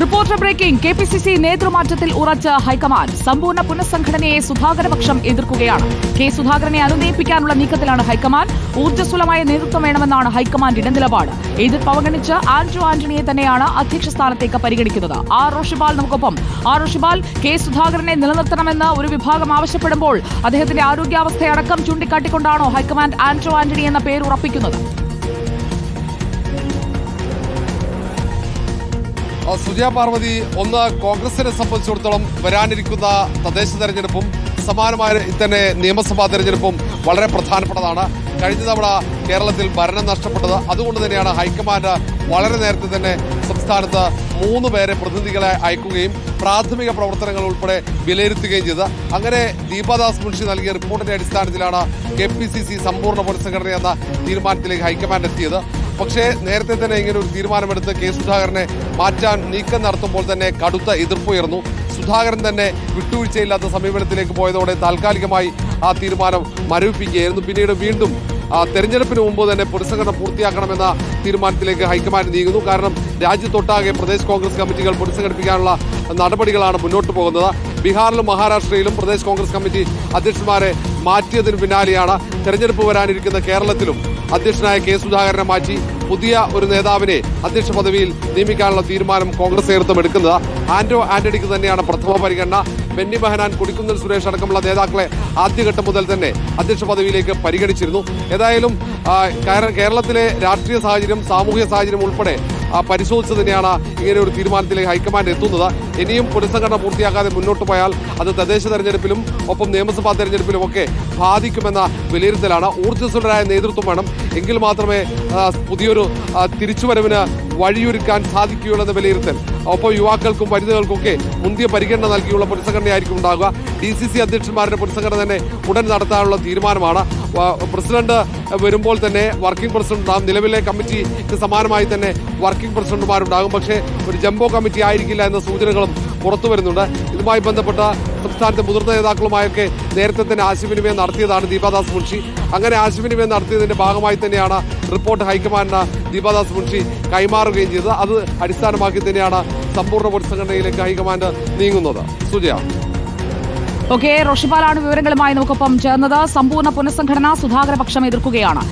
Reporter breaking. KPCC നേതൃമാറ്റത്തിൽ ഉറച്ച high command. സമ്പൂർണ്ണ പുനഃസംഘടനയെ സുധാകരപക്ഷം എതിർക്കുകയാണ്. K സുധാകരനെ അനുനയിപ്പിക്കാനുള്ള നീക്കത്തിലാണ് ഹൈക്കമാൻഡ്. ഊർജ്ജസ്വലമായ നേതൃത്വം വേണമെന്നാണ് ഹൈക്കമാൻഡ് ഇടനിലപാട്. എതിർപ്പ് അവഗണിച്ച് ആന്റോ ആന്റണിയെ തന്നെയാണ് അധ്യക്ഷ സ്ഥാനത്തേക്ക് പരിഗണിക്കുന്നത്. ആർ റോഷിപാൽ നമുക്കൊപ്പം. ആർ റോഷിപാൽ, കെ സുധാകരനെ നിലനിർത്തണമെന്ന് ഒരു വിഭാഗം ആവശ്യപ്പെടുമ്പോൾ അദ്ദേഹത്തിന്റെ ആരോഗ്യാവസ്ഥയടക്കം ചൂണ്ടിക്കാട്ടിക്കൊണ്ടാണോ ഹൈക്കമാൻഡ് ആന്റോ ആന്റണി എന്ന പേര് ഉറപ്പിക്കുന്നത്? സുജയ പാർവതി, ഒന്ന് കോൺഗ്രസിനെ സംബന്ധിച്ചിടത്തോളം വരാനിരിക്കുന്ന തദ്ദേശ തെരഞ്ഞെടുപ്പും സമാനമായ തന്നെ നിയമസഭാ തെരഞ്ഞെടുപ്പും വളരെ പ്രധാനപ്പെട്ടതാണ്. കഴിഞ്ഞ തവണ കേരളത്തിൽ ഭരണം നഷ്ടപ്പെട്ടത് അതുകൊണ്ട് തന്നെയാണ് ഹൈക്കമാൻഡ് വളരെ നേരത്തെ തന്നെ സംസ്ഥാനത്ത് 3 പേരെ പ്രതിനിധികളെ അയക്കുകയും പ്രാഥമിക പ്രവർത്തനങ്ങൾ ഉൾപ്പെടെ വിലയിരുത്തുകയും ചെയ്തത്. അങ്ങനെ ദീപാദാസ് മുൻഷി നൽകിയ റിപ്പോർട്ടിന്റെ അടിസ്ഥാനത്തിലാണ് KPCC സമ്പൂർണ്ണ പുനഃസംഘടന എന്ന തീരുമാനത്തിലേക്ക് ഹൈക്കമാൻഡ് എത്തിയത്. പക്ഷേ നേരത്തെ തന്നെ ഇങ്ങനെ ഒരു തീരുമാനമെടുത്ത് കെ സുധാകരനെ മാറ്റാൻ നീക്കം നടത്തുമ്പോൾ തന്നെ കടുത്ത എതിർപ്പുയർന്നു. സുധാകരൻ തന്നെ വിട്ടുവീഴ്ചയില്ലാത്ത സമീപനത്തിലേക്ക് പോയതോടെ താൽക്കാലികമായി ആ തീരുമാനം മരവിപ്പിക്കുകയായിരുന്നു. പിന്നീട് വീണ്ടും തെരഞ്ഞെടുപ്പിന് മുമ്പ് തന്നെ പുനഃസംഘടന പൂർത്തിയാക്കണമെന്ന തീരുമാനത്തിലേക്ക് ഹൈക്കമാൻഡ് നീങ്ങുന്നു. കാരണം രാജ്യത്തൊട്ടാകെ പ്രദേശ് കോൺഗ്രസ് കമ്മിറ്റികൾ പുനഃസംഘടിപ്പിക്കാനുള്ള നടപടികളാണ് മുന്നോട്ട് പോകുന്നത്. ബീഹാറിലും മഹാരാഷ്ട്രയിലും പ്രദേശ് കോൺഗ്രസ് കമ്മിറ്റി അധ്യക്ഷന്മാരെ മാറ്റിയതിന് പിന്നാലെയാണ് തെരഞ്ഞെടുപ്പ് വരാനിരിക്കുന്ന കേരളത്തിലും അധ്യക്ഷനായ കെ സുധാകരനെ മാറ്റി പുതിയ ഒരു നേതാവിനെ അധ്യക്ഷ പദവിയിൽ നിയമിക്കാനുള്ള തീരുമാനം കോൺഗ്രസ് നേതൃത്വം എടുക്കുന്നത്. ആന്റോ ആന്റണിക്ക് തന്നെയാണ് പ്രഥമ പരിഗണന. ബെന്നി ബെഹനാൻ, കൊടിക്കുന്നിൽ സുരേഷ് അടക്കമുള്ള നേതാക്കളെ ആദ്യഘട്ടം മുതൽ തന്നെ അധ്യക്ഷ പദവിയിലേക്ക് പരിഗണിച്ചിരുന്നു. ഏതായാലും കേരളത്തിലെ രാഷ്ട്രീയ സാഹചര്യം, സാമൂഹിക സാഹചര്യം ഉൾപ്പെടെ പരിശോധിച്ച് തന്നെയാണ് ഇങ്ങനെ ഒരു തീരുമാനത്തിലേക്ക് ഹൈക്കമാൻഡ് എത്തുന്നത്. ഇനിയും പുനഃസംഘടന പൂർത്തിയാക്കാതെ മുന്നോട്ട് പോയാൽ അത് തദ്ദേശ തെരഞ്ഞെടുപ്പിലും ഒപ്പം നിയമസഭാ തെരഞ്ഞെടുപ്പിലും ഒക്കെ ബാധിക്കുമെന്ന വിലയിരുത്തലാണ്. ഊർജ്ജസ്വലരായ നേതൃത്വം വേണം, എങ്കിൽ മാത്രമേ പുതിയൊരു തിരിച്ചുവരവിന് വഴിയൊരുക്കാൻ സാധിക്കുകയുള്ളൂ എന്ന വിലയിരുത്തൽ. ഒപ്പം യുവാക്കൾക്കും വനിതകൾക്കൊക്കെ മുന്തിയ പരിഗണന നൽകിയുള്ള പുനഃസംഘടനയായിരിക്കും ഉണ്ടാകുക. DCC അധ്യക്ഷന്മാരുടെ പുനഃസംഘടന തന്നെ ഉടൻ നടത്താനുള്ള തീരുമാനമാണ്. പ്രസിഡന്റ് വരുമ്പോൾ തന്നെ വർക്കിംഗ് പ്രസിഡന്റ് ഉണ്ടാകും. നിലവിലെ കമ്മിറ്റിക്ക് സമാനമായി തന്നെ വർക്കിംഗ് പ്രസിഡന്റുമാരുണ്ടാകും. പക്ഷേ ഒരു ജംബോ കമ്മിറ്റി ആയിരിക്കില്ല എന്ന സൂചനകളും പുറത്തു വരുന്നുണ്ട്. ഇതുമായി ബന്ധപ്പെട്ട സംസ്ഥാനത്തെ മുതിർന്ന നേതാക്കളുമായൊക്കെ നേരത്തെ തന്നെ ആശയവിനിമയം നടത്തിയതാണ് ദീപാദാസ് മുൻഷി. അങ്ങനെ ആശയവിനിമയം നടത്തിയതിന്റെ ഭാഗമായി തന്നെയാണ് റിപ്പോർട്ട് ഹൈക്കമാൻഡിന് ദീപാദാസ് മുൻഷി കൈമാറുകയും ചെയ്തത്. അത് അടിസ്ഥാനമാക്കി തന്നെയാണ് സമ്പൂർണ്ണ പുനഃസംഘടനയിലേക്ക് ഹൈക്കമാൻഡ് നീങ്ങുന്നത്. സുജയ. റോഷിപാലാണ് വിവരങ്ങളുമായി നമുക്കൊപ്പം ചേർന്നത്. സമ്പൂർണ്ണ പുനഃസംഘടന സുധാകര പക്ഷം എതിർക്കുകയാണ്.